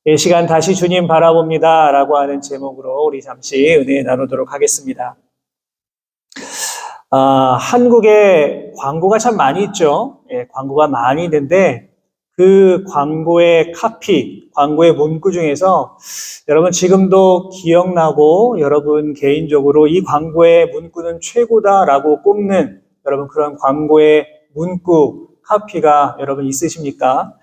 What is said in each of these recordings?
이 시간 다시 주님 바라봅니다 라고 하는 제목으로 우리 잠시 은혜 나누도록 하겠습니다. 한국에 광고가 참 많이 있죠. 광고가 많이 있는데 그 광고의 카피, 광고의 문구 중에서 여러분 지금도 기억나고 여러분 개인적으로 이 광고의 문구는 최고다라고 꼽는 여러분 그런 광고의 문구, 카피가 여러분 있으십니까?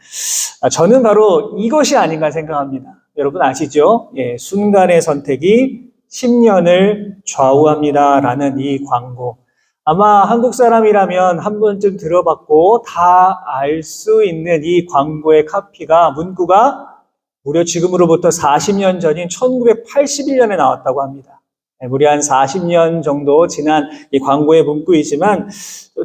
저는 바로 이것이 아닌가 생각합니다. 여러분 아시죠? 순간의 선택이 10년을 좌우합니다라는 이 광고. 아마 한국 사람이라면 한 번쯤 들어봤고 다 알 수 있는 이 광고의 카피가, 문구가 무려 지금으로부터 40년 전인 1981년에 나왔다고 합니다. 무려 한 40년 정도 지난 이 광고의 문구이지만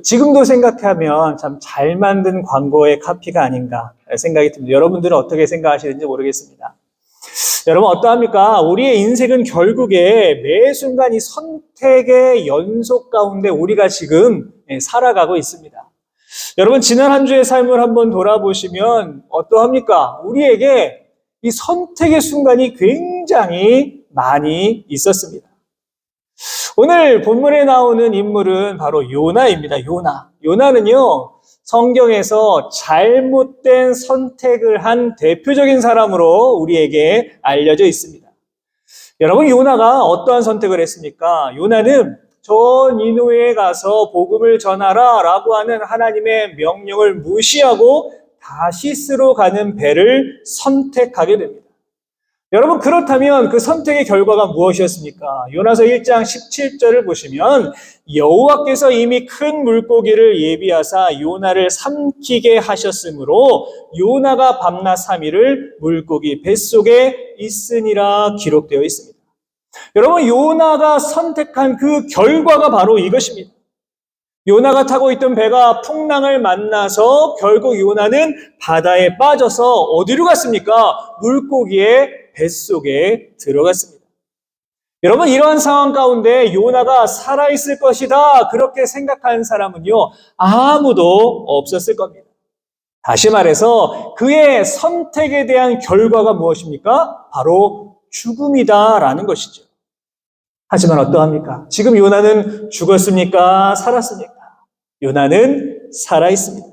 지금도 생각하면 참 잘 만든 광고의 카피가 아닌가 생각이 듭니다. 여러분들은 어떻게 생각하시는지 모르겠습니다. 여러분 어떠합니까? 우리의 인생은 결국에 매 순간 이 선택의 연속 가운데 우리가 지금 살아가고 있습니다. 여러분 지난 한 주의 삶을 한번 돌아보시면 어떠합니까? 우리에게 이 선택의 순간이 굉장히 많이 있었습니다. 오늘 본문에 나오는 인물은 바로 요나입니다. 요나는요, 성경에서 잘못된 선택을 한 대표적인 사람으로 우리에게 알려져 있습니다. 여러분, 요나가 어떠한 선택을 했습니까? 요나는 저 니느웨에 가서 복음을 전하라 라고 하는 하나님의 명령을 무시하고 다시스로 가는 배를 선택하게 됩니다. 여러분 그렇다면 그 선택의 결과가 무엇이었습니까? 요나서 1장 17절을 보시면 여호와께서 이미 큰 물고기를 예비하사 요나를 삼키게 하셨으므로 요나가 밤낮 3일을 물고기 뱃속에 있으니라 기록되어 있습니다. 여러분 요나가 선택한 그 결과가 바로 이것입니다. 요나가 타고 있던 배가 풍랑을 만나서 결국 요나는 바다에 빠져서 어디로 갔습니까? 물고기의 뱃속에 들어갔습니다. 여러분 이러한 상황 가운데 요나가 살아있을 것이다 그렇게 생각하는 사람은요 아무도 없었을 겁니다. 다시 말해서 그의 선택에 대한 결과가 무엇입니까? 바로 죽음이다라는 것이죠. 하지만 어떠합니까? 지금 요나는 죽었습니까? 살았습니까? 요나는 살아있습니다.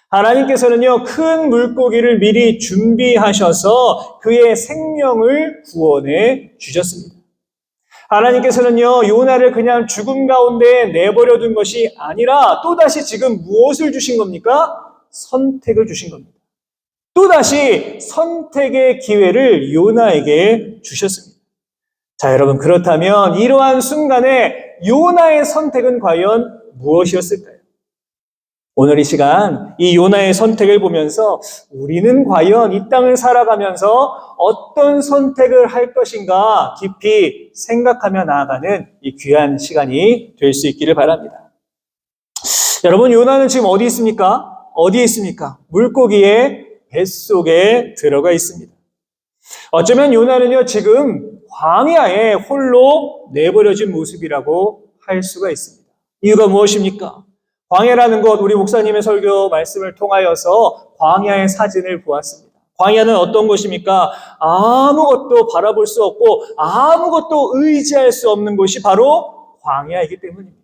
하나님께서는요, 큰 물고기를 미리 준비하셔서 그의 생명을 구원해 주셨습니다. 하나님께서는요, 요나를 그냥 죽음 가운데 내버려 둔 것이 아니라 또다시 지금 무엇을 주신 겁니까? 선택을 주신 겁니다. 또다시 선택의 기회를 요나에게 주셨습니다. 자, 여러분, 그렇다면 이러한 순간에 요나의 선택은 과연 무엇이었을까요? 오늘 이 시간 이 요나의 선택을 보면서 우리는 과연 이 땅을 살아가면서 어떤 선택을 할 것인가 깊이 생각하며 나아가는 이 귀한 시간이 될 수 있기를 바랍니다. 여러분 요나는 지금 어디 있습니까? 어디에 있습니까? 물고기의 뱃속에 들어가 있습니다. 어쩌면 요나는요 지금 광야에 홀로 내버려진 모습이라고 할 수가 있습니다. 이유가 무엇입니까? 광야라는 것, 우리 목사님의 설교 말씀을 통하여서 광야의 사진을 보았습니다. 광야는 어떤 곳입니까? 아무것도 바라볼 수 없고 아무것도 의지할 수 없는 곳이 바로 광야이기 때문입니다.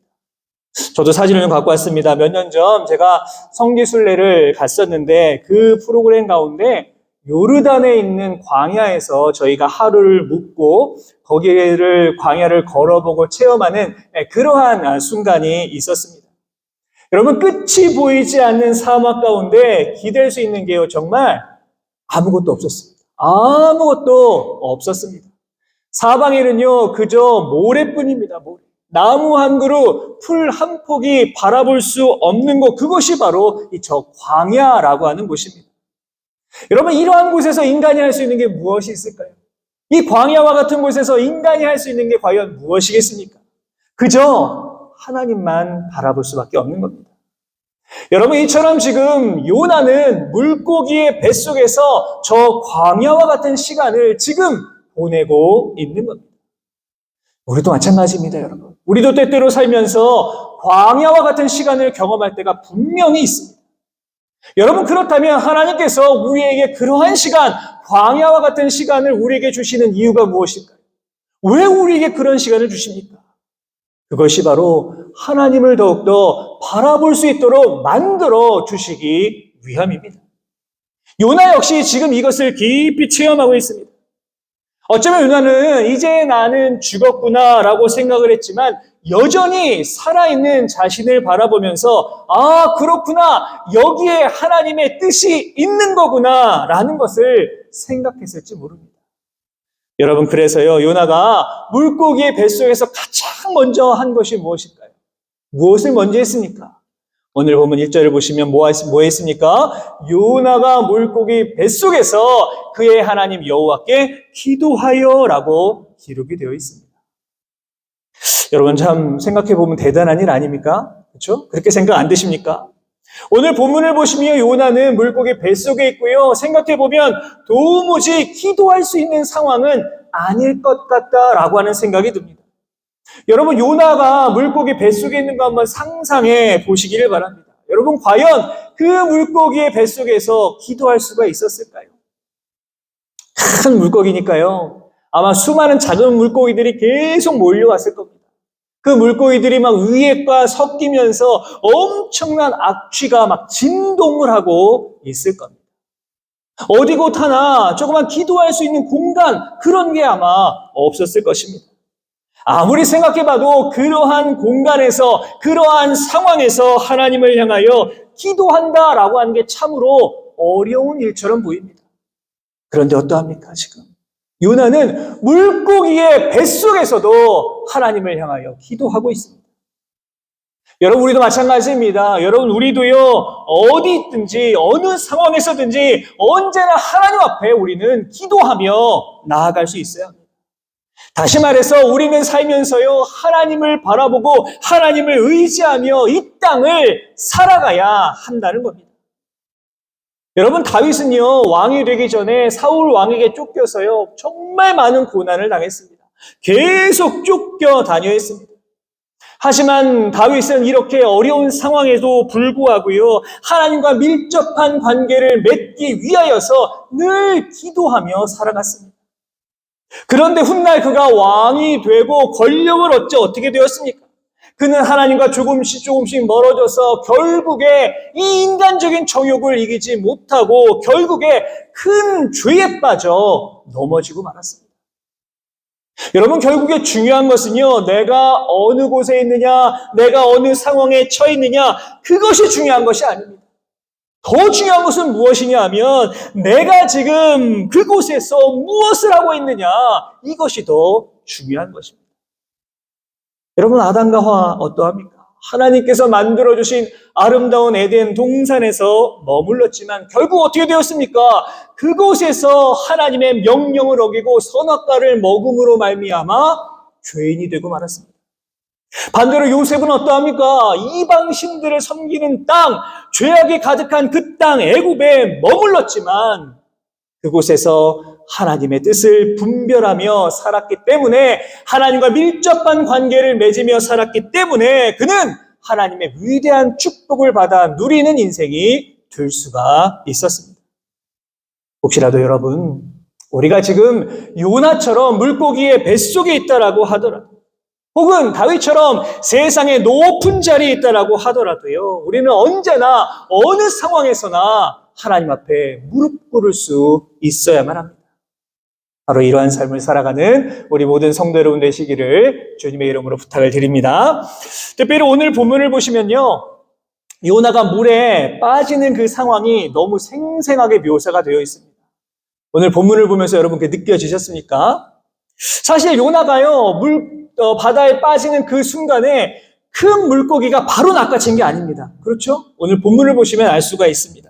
저도 사진을 좀 갖고 왔습니다. 몇 년 전 제가 성지순례를 갔었는데 그 프로그램 가운데 요르단에 있는 광야에서 저희가 하루를 묵고 거기를 광야를 걸어보고 체험하는 그러한 순간이 있었습니다. 여러분 끝이 보이지 않는 사막 가운데 기댈 수 있는 게요 정말 아무것도 없었습니다. 아무것도 없었습니다. 사방에는요 그저 모래뿐입니다. 모래. 나무 한 그루, 풀 한 폭이 바라볼 수 없는 곳, 그것이 바로 이 저 광야라고 하는 곳입니다. 여러분 이러한 곳에서 인간이 할 수 있는 게 무엇이 있을까요? 이 광야와 같은 곳에서 인간이 할 수 있는 게 과연 무엇이겠습니까? 그저 하나님만 바라볼 수밖에 없는 겁니다. 여러분 이처럼 지금 요나는 물고기의 뱃속에서 저 광야와 같은 시간을 지금 보내고 있는 겁니다. 우리도 마찬가지입니다, 여러분. 우리도 때때로 살면서 광야와 같은 시간을 경험할 때가 분명히 있습니다. 여러분 그렇다면 하나님께서 우리에게 그러한 시간, 광야와 같은 시간을 우리에게 주시는 이유가 무엇일까요? 왜 우리에게 그런 시간을 주십니까? 그것이 바로 하나님을 더욱더 바라볼 수 있도록 만들어 주시기 위함입니다. 요나 역시 지금 이것을 깊이 체험하고 있습니다. 어쩌면 요나는 이제 나는 죽었구나라고 생각을 했지만 여전히 살아있는 자신을 바라보면서 아, 그렇구나. 여기에 하나님의 뜻이 있는 거구나라는 것을 생각했을지 모릅니다. 여러분, 그래서요, 요나가 물고기의 뱃속에서 가장 먼저 한 것이 무엇일까요? 무엇을 먼저 했습니까? 오늘 보면 1절을 보시면 뭐 했습니까? 요나가 물고기 뱃속에서 그의 하나님 여호와께 기도하여라고 기록이 되어 있습니다. 여러분, 참 생각해 보면 대단한 일 아닙니까? 그렇죠? 그렇게 생각 안 드십니까? 오늘 본문을 보시면 요나는 물고기 뱃속에 있고요. 생각해 보면 도무지 기도할 수 있는 상황은 아닐 것 같다라고 하는 생각이 듭니다. 여러분, 요나가 물고기 뱃속에 있는 거 한번 상상해 보시기를 바랍니다. 여러분, 과연 그 물고기의 뱃속에서 기도할 수가 있었을까요? 큰 물고기니까요. 아마 수많은 작은 물고기들이 계속 몰려왔을 겁니다. 그 물고기들이 막 위에과 섞이면서 엄청난 악취가 막 진동을 하고 있을 겁니다. 어디 곳 하나 조그만 기도할 수 있는 공간, 그런 게 아마 없었을 것입니다. 아무리 생각해봐도 그러한 공간에서, 그러한 상황에서 하나님을 향하여 기도한다라고 하는 게 참으로 어려운 일처럼 보입니다. 그런데 어떠합니까, 지금? 요나는 물고기의 뱃속에서도 하나님을 향하여 기도하고 있습니다. 여러분, 우리도 마찬가지입니다. 여러분, 우리도요, 어디 있든지, 어느 상황에서든지 언제나 하나님 앞에 우리는 기도하며 나아갈 수 있어야 합니다. 다시 말해서 우리는 살면서요, 하나님을 바라보고 하나님을 의지하며 이 땅을 살아가야 한다는 겁니다. 여러분, 다윗은요, 왕이 되기 전에 사울 왕에게 쫓겨서요, 정말 많은 고난을 당했습니다. 계속 쫓겨다녀 했습니다. 하지만 다윗은 이렇게 어려운 상황에도 불구하고요, 하나님과 밀접한 관계를 맺기 위하여서 늘 기도하며 살아갔습니다. 그런데 훗날 그가 왕이 되고 권력을 얻지 어떻게 되었습니까? 그는 하나님과 조금씩 멀어져서 결국에 이 인간적인 정욕을 이기지 못하고 결국에 큰 죄에 빠져 넘어지고 말았습니다. 여러분, 결국에 중요한 것은요, 내가 어느 곳에 있느냐, 내가 어느 상황에 처해 있느냐, 그것이 중요한 것이 아닙니다. 더 중요한 것은 무엇이냐 하면 내가 지금 그곳에서 무엇을 하고 있느냐, 이것이 더 중요한 것입니다. 여러분, 아담과 하와 어떠합니까? 하나님께서 만들어주신 아름다운 에덴 동산에서 머물렀지만 결국 어떻게 되었습니까? 그곳에서 하나님의 명령을 어기고 선악과를 먹음으로 말미암아 죄인이 되고 말았습니다. 반대로 요셉은 어떠합니까? 이방신들을 섬기는 땅, 죄악이 가득한 그 땅 애굽에 머물렀지만 그곳에서 하나님의 뜻을 분별하며 살았기 때문에, 하나님과 밀접한 관계를 맺으며 살았기 때문에 그는 하나님의 위대한 축복을 받아 누리는 인생이 될 수가 있었습니다. 혹시라도 여러분, 우리가 지금 요나처럼 물고기의 뱃속에 있다라고 하더라도, 혹은 다윗처럼 세상의 높은 자리에 있다라고 하더라도요, 우리는 언제나 어느 상황에서나 하나님 앞에 무릎 꿇을 수 있어야만 합니다. 바로 이러한 삶을 살아가는 우리 모든 성도 여러분 되시기를 주님의 이름으로 부탁을 드립니다. 특별히 오늘 본문을 보시면요, 요나가 물에 빠지는 그 상황이 너무 생생하게 묘사가 되어 있습니다. 오늘 본문을 보면서 여러분 느껴지셨습니까? 사실 요나가요, 바다에 빠지는 그 순간에 큰 물고기가 바로 낚아챈 게 아닙니다. 그렇죠? 오늘 본문을 보시면 알 수가 있습니다.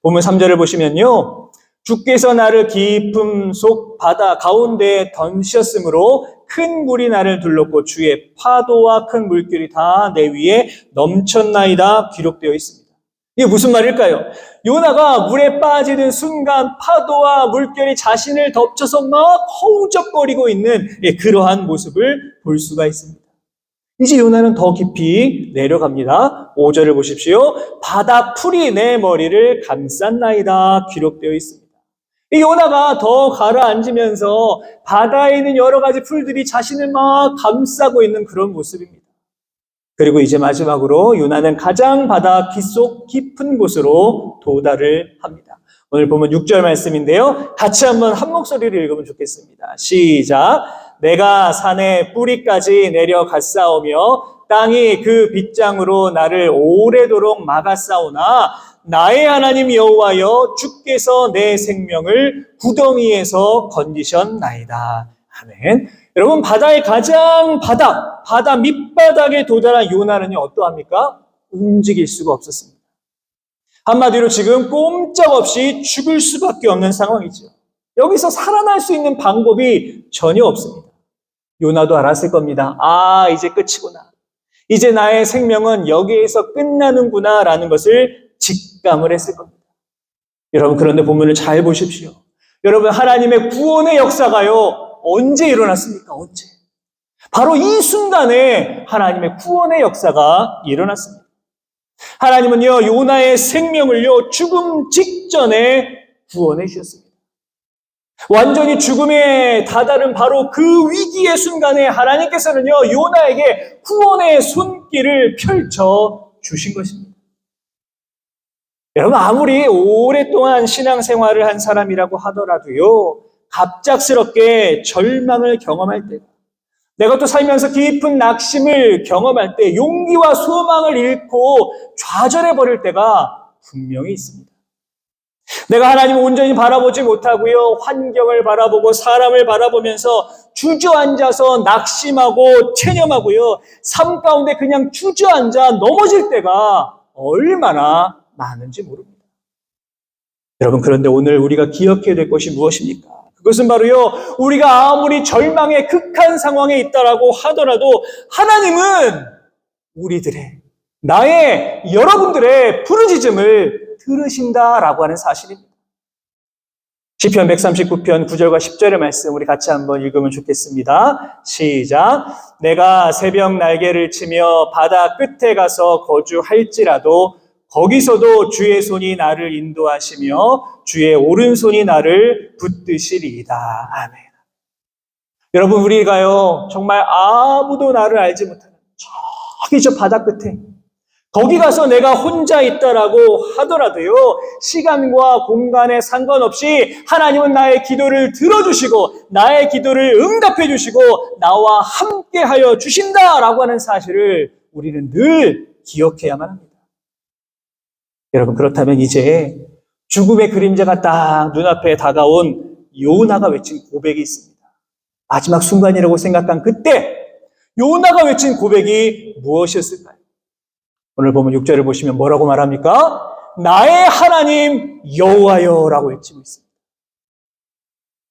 본문 3절을 보시면요, 주께서 나를 깊음 속 바다 가운데에 던지셨으므로 큰 물이 나를 둘렀고 주의 파도와 큰 물결이 다 내 위에 넘쳤나이다 기록되어 있습니다. 이게 무슨 말일까요? 요나가 물에 빠지는 순간 파도와 물결이 자신을 덮쳐서 막 허우적거리고 있는 그러한 모습을 볼 수가 있습니다. 이제 요나는 더 깊이 내려갑니다. 5절을 보십시오. 바다 풀이 내 머리를 감쌌나이다 기록되어 있습니다. 이 요나가 더 가라앉으면서 바다에 있는 여러 가지 풀들이 자신을 막 감싸고 있는 그런 모습입니다. 그리고 이제 마지막으로 요나는 가장 바다 귓속 깊은 곳으로 도달을 합니다. 오늘 보면 6절 말씀인데요. 같이 한번 한 목소리로 읽으면 좋겠습니다. 시작. 내가 산의 뿌리까지 내려갔사오며 땅이 그 빗장으로 나를 오래도록 막았사오나 나의 하나님 여호와여 주께서 내 생명을 구덩이에서 건지셨나이다. 아멘. 여러분, 바다의 가장 바다 밑바닥에 도달한 요나는요, 어떠합니까? 움직일 수가 없었습니다. 한마디로 지금 꼼짝없이 죽을 수밖에 없는 상황이죠. 여기서 살아날 수 있는 방법이 전혀 없습니다. 요나도 알았을 겁니다. 아, 이제 끝이구나. 이제 나의 생명은 여기에서 끝나는구나 라는 것을 직감을 했을 겁니다. 여러분, 그런데 본문을 잘 보십시오. 여러분, 하나님의 구원의 역사가요, 언제 일어났습니까? 언제? 바로 이 순간에 하나님의 구원의 역사가 일어났습니다. 하나님은요, 요나의 생명을요, 죽음 직전에 구원해 주셨습니다. 완전히 죽음에 다다른 바로 그 위기의 순간에 하나님께서는요, 요나에게 구원의 손길을 펼쳐 주신 것입니다. 여러분, 아무리 오랫동안 신앙생활을 한 사람이라고 하더라도요, 갑작스럽게 절망을 경험할 때, 내가 또 살면서 깊은 낙심을 경험할 때, 용기와 소망을 잃고 좌절해버릴 때가 분명히 있습니다. 내가 하나님을 온전히 바라보지 못하고요, 환경을 바라보고 사람을 바라보면서 주저앉아서 낙심하고 체념하고요, 삶 가운데 그냥 주저앉아 넘어질 때가 얼마나 많은지 모릅니다. 여러분, 그런데 오늘 우리가 기억해야 될 것이 무엇입니까? 그것은 바로요, 우리가 아무리 절망의 극한 상황에 있다라고 하더라도 하나님은 우리들의, 나의, 여러분들의 부르짖음을 들으신다라고 하는 사실입니다. 시편 139편 9절과 10절의 말씀 우리 같이 한번 읽으면 좋겠습니다. 시작. 내가 새벽 날개를 치며 바다 끝에 가서 거주할지라도 거기서도 주의 손이 나를 인도하시며 주의 오른손이 나를 붙드시리이다. 아멘. 여러분, 우리가요, 정말 아무도 나를 알지 못하는 저기 저 바다 끝에 거기 가서 내가 혼자 있다라고 하더라도요, 시간과 공간에 상관없이 하나님은 나의 기도를 들어주시고 나의 기도를 응답해 주시고 나와 함께하여 주신다라고 하는 사실을 우리는 늘 기억해야만 합니다. 여러분, 그렇다면 이제 죽음의 그림자가 딱 눈앞에 다가온 요나가 외친 고백이 있습니다. 마지막 순간이라고 생각한 그때 요나가 외친 고백이 무엇이었을까요? 오늘 보면 6절을 보시면 뭐라고 말합니까? 나의 하나님 여호와여 라고 외치고 있습니다.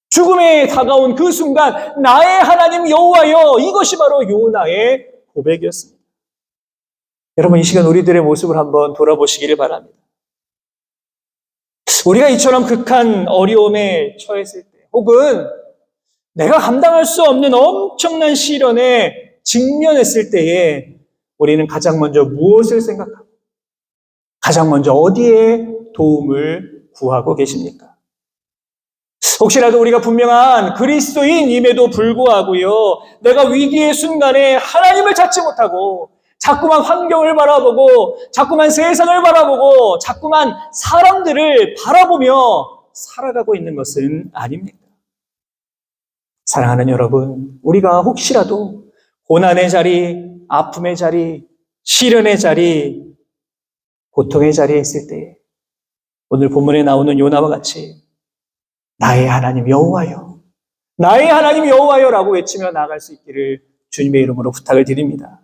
죽음에 다가온 그 순간 나의 하나님 여호와여, 이것이 바로 요나의 고백이었습니다. 여러분, 이 시간 우리들의 모습을 한번 돌아보시기를 바랍니다. 우리가 이처럼 극한 어려움에 처했을 때, 혹은 내가 감당할 수 없는 엄청난 시련에 직면했을 때에 우리는 가장 먼저 무엇을 생각하고 가장 먼저 어디에 도움을 구하고 계십니까? 혹시라도 우리가 분명한 그리스도인임에도 불구하고요, 내가 위기의 순간에 하나님을 찾지 못하고 자꾸만 환경을 바라보고 자꾸만 세상을 바라보고 자꾸만 사람들을 바라보며 살아가고 있는 것은 아닙니까? 사랑하는 여러분, 우리가 혹시라도 고난의 자리, 아픔의 자리, 시련의 자리, 고통의 자리에 있을 때 오늘 본문에 나오는 요나와 같이 나의 하나님 여호와여, 나의 하나님 여호와여라고 외치며 나아갈 수 있기를 주님의 이름으로 부탁을 드립니다.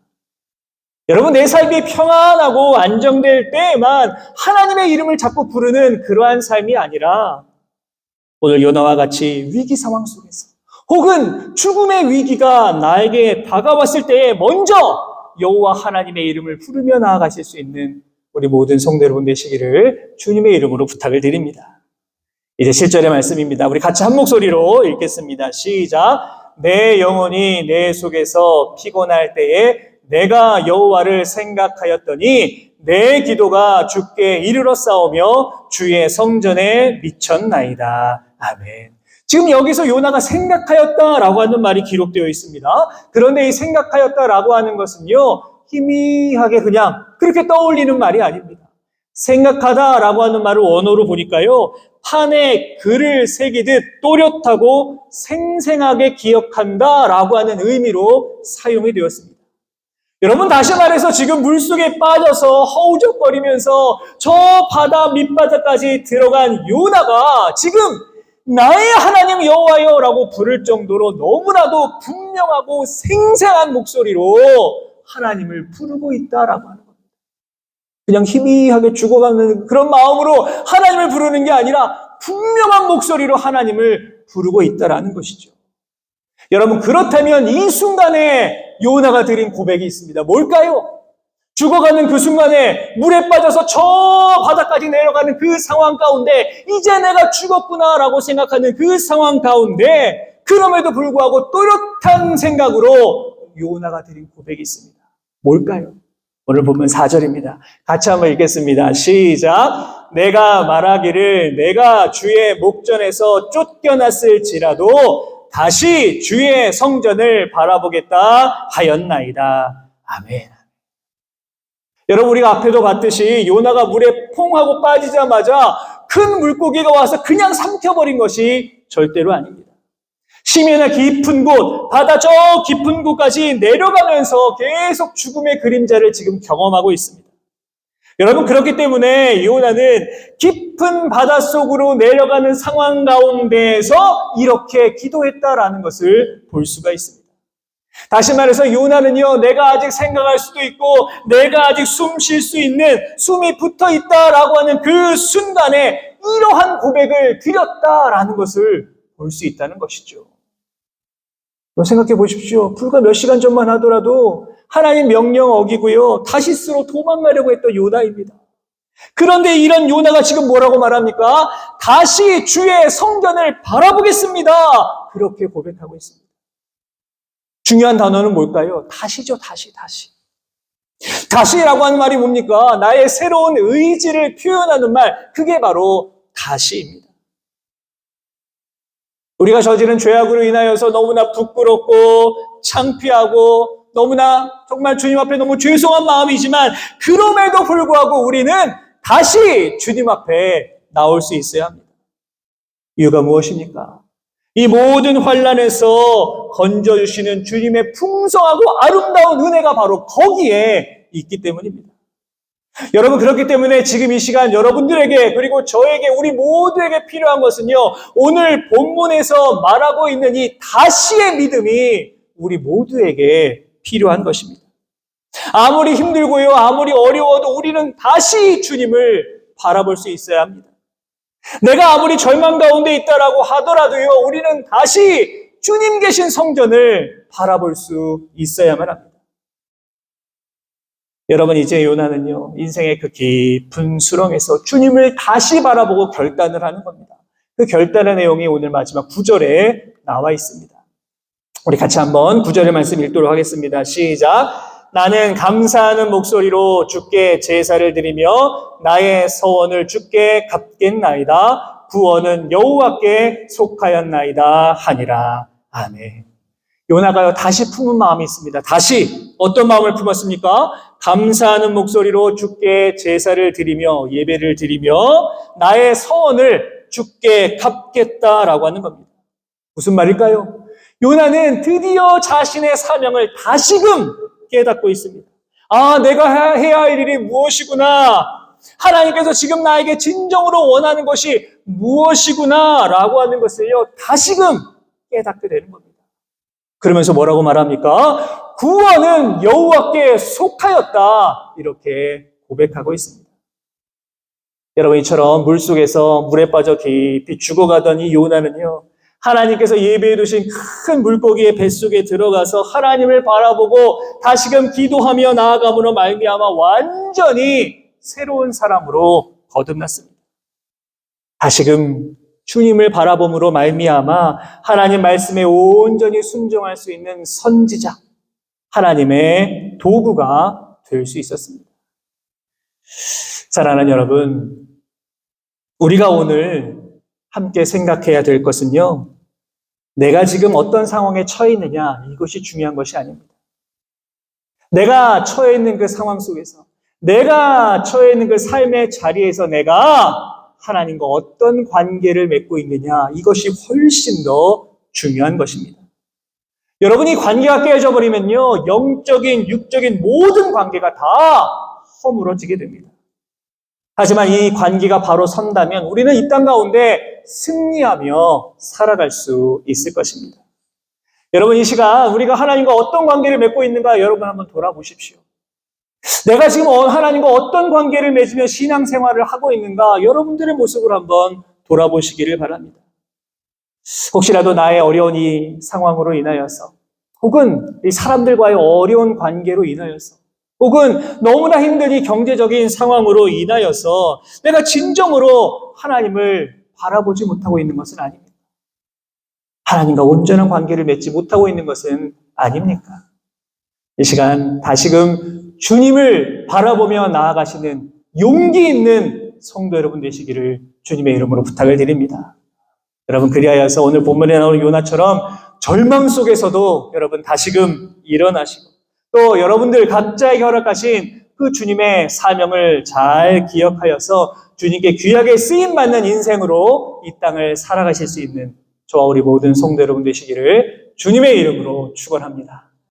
여러분, 내 삶이 평안하고 안정될 때에만 하나님의 이름을 자꾸 부르는 그러한 삶이 아니라 오늘 요나와 같이 위기 상황 속에서 혹은 죽음의 위기가 나에게 다가왔을 때에 먼저 여호와 하나님의 이름을 부르며 나아가실 수 있는 우리 모든 성도 여러분 되시기를 주님의 이름으로 부탁을 드립니다. 이제 7절의 말씀입니다. 우리 같이 한 목소리로 읽겠습니다. 시작. 내 영혼이 내 속에서 피곤할 때에 내가 여호와를 생각하였더니 내 기도가 주께 이르렀사오며 주의 성전에 미쳤나이다. 아멘. 지금 여기서 요나가 생각하였다라고 하는 말이 기록되어 있습니다. 그런데 이 생각하였다라고 하는 것은요, 희미하게 그냥 그렇게 떠올리는 말이 아닙니다. 생각하다라고 하는 말을 원어로 보니까요, 판에 글을 새기듯 또렷하고 생생하게 기억한다라고 하는 의미로 사용이 되었습니다. 여러분, 다시 말해서 지금 물속에 빠져서 허우적거리면서 저 바다 밑바닥까지 들어간 요나가 지금 나의 하나님 여호와여라고 부를 정도로 너무나도 분명하고 생생한 목소리로 하나님을 부르고 있다라고 하는 겁니다. 그냥 희미하게 죽어가는 그런 마음으로 하나님을 부르는 게 아니라 분명한 목소리로 하나님을 부르고 있다라는 것이죠. 여러분, 그렇다면 이 순간에 요나가 드린 고백이 있습니다. 뭘까요? 죽어가는 그 순간에 물에 빠져서 저 바다까지 내려가는 그 상황 가운데 이제 내가 죽었구나라고 생각하는 그 상황 가운데 그럼에도 불구하고 또렷한 생각으로 요나가 드린 고백이 있습니다. 뭘까요? 오늘 보면 4절입니다. 같이 한번 읽겠습니다. 시작. 내가 말하기를 내가 주의 목전에서 쫓겨났을지라도 다시 주의 성전을 바라보겠다 하였나이다. 아멘. 여러분, 우리가 앞에도 봤듯이 요나가 물에 퐁 하고 빠지자마자 큰 물고기가 와서 그냥 삼켜버린 것이 절대로 아닙니다. 심해나 깊은 곳, 바다 저 깊은 곳까지 내려가면서 계속 죽음의 그림자를 지금 경험하고 있습니다. 여러분, 그렇기 때문에 요나는 깊은 바닷속으로 내려가는 상황 가운데에서 이렇게 기도했다라는 것을 볼 수가 있습니다. 다시 말해서 요나는요, 내가 아직 생각할 수도 있고 내가 아직 숨 쉴 수 있는 숨이 붙어 있다라고 하는 그 순간에 이러한 고백을 드렸다라는 것을 볼 수 있다는 것이죠. 생각해 보십시오. 불과 몇 시간 전만 하더라도 하나님 명령 어기고요, 다시스로 도망가려고 했던 요나입니다. 그런데 이런 요나가 지금 뭐라고 말합니까? 다시 주의 성전을 바라보겠습니다. 그렇게 고백하고 있습니다. 중요한 단어는 뭘까요? 다시죠. 다시. 다시라고 하는 말이 뭡니까? 나의 새로운 의지를 표현하는 말, 그게 바로 다시입니다. 우리가 저지른 죄악으로 인하여서 너무나 부끄럽고 창피하고 너무나 정말 주님 앞에 너무 죄송한 마음이지만 그럼에도 불구하고 우리는 다시 주님 앞에 나올 수 있어야 합니다. 이유가 무엇입니까? 이 모든 환난에서 건져주시는 주님의 풍성하고 아름다운 은혜가 바로 거기에 있기 때문입니다. 여러분, 그렇기 때문에 지금 이 시간 여러분들에게 그리고 저에게 우리 모두에게 필요한 것은요, 오늘 본문에서 말하고 있는 이 다시의 믿음이 우리 모두에게 필요한 것입니다. 아무리 힘들고요, 아무리 어려워도 우리는 다시 주님을 바라볼 수 있어야 합니다. 내가 아무리 절망 가운데 있다라고 하더라도요, 우리는 다시 주님 계신 성전을 바라볼 수 있어야만 합니다. 여러분, 이제 요나는요, 인생의 그 깊은 수렁에서 주님을 다시 바라보고 결단을 하는 겁니다. 그 결단의 내용이 오늘 마지막 9절에 나와 있습니다. 우리 같이 한번 9절의 말씀 읽도록 하겠습니다. 시작. 나는 감사하는 목소리로 주께 제사를 드리며 나의 서원을 주께 갚겠나이다. 구원은 여호와께 속하였나이다 하니라. 아멘. 요나가요, 다시 품은 마음이 있습니다. 다시 어떤 마음을 품었습니까? 감사하는 목소리로 주께 제사를 드리며 예배를 드리며 나의 서원을 주께 갚겠다라고 하는 겁니다. 무슨 말일까요? 요나는 드디어 자신의 사명을 다시금 깨닫고 있습니다. 아, 내가 해야 할 일이 무엇이구나. 하나님께서 지금 나에게 진정으로 원하는 것이 무엇이구나 라고 하는 것을요, 다시금 깨닫게 되는 겁니다. 그러면서 뭐라고 말합니까? 구원은 여호와께 속하였다. 이렇게 고백하고 있습니다. 여러분, 이처럼 물속에서 물에 빠져 깊이 죽어가던 이 요나는요, 하나님께서 예비해 두신 큰 물고기의 뱃속에 들어가서 하나님을 바라보고 다시금 기도하며 나아감으로 말미암아 완전히 새로운 사람으로 거듭났습니다. 다시금 주님을 바라봄으로 말미암아 하나님 말씀에 온전히 순종할 수 있는 선지자, 하나님의 도구가 될 수 있었습니다. 사랑하는 여러분, 우리가 오늘 함께 생각해야 될 것은요, 내가 지금 어떤 상황에 처해 있느냐, 이것이 중요한 것이 아닙니다. 내가 처해 있는 그 상황 속에서, 내가 처해 있는 그 삶의 자리에서 내가 하나님과 어떤 관계를 맺고 있느냐, 이것이 훨씬 더 중요한 것입니다. 여러분이 관계가 깨어져 버리면요, 영적인, 육적인 모든 관계가 다 허물어지게 됩니다. 하지만 이 관계가 바로 선다면 우리는 이 땅 가운데 승리하며 살아갈 수 있을 것입니다. 여러분, 이 시간 우리가 하나님과 어떤 관계를 맺고 있는가 여러분 한번 돌아보십시오. 내가 지금 하나님과 어떤 관계를 맺으며 신앙생활을 하고 있는가 여러분들의 모습을 한번 돌아보시기를 바랍니다. 혹시라도 나의 어려운 이 상황으로 인하여서, 혹은 이 사람들과의 어려운 관계로 인하여서, 혹은 너무나 힘든 이 경제적인 상황으로 인하여서 내가 진정으로 하나님을 바라보지 못하고 있는 것은 아닙니까? 하나님과 온전한 관계를 맺지 못하고 있는 것은 아닙니까? 이 시간 다시금 주님을 바라보며 나아가시는 용기 있는 성도 여러분 되시기를 주님의 이름으로 부탁을 드립니다. 여러분, 그리하여서 오늘 본문에 나오는 요나처럼 절망 속에서도 여러분 다시금 일어나시고, 또 여러분들 각자에게 허락하신 그 주님의 사명을 잘 기억하여서 주님께 귀하게 쓰임받는 인생으로 이 땅을 살아가실 수 있는 저와 우리 모든 성도 여러분 되시기를 주님의 이름으로 축원합니다.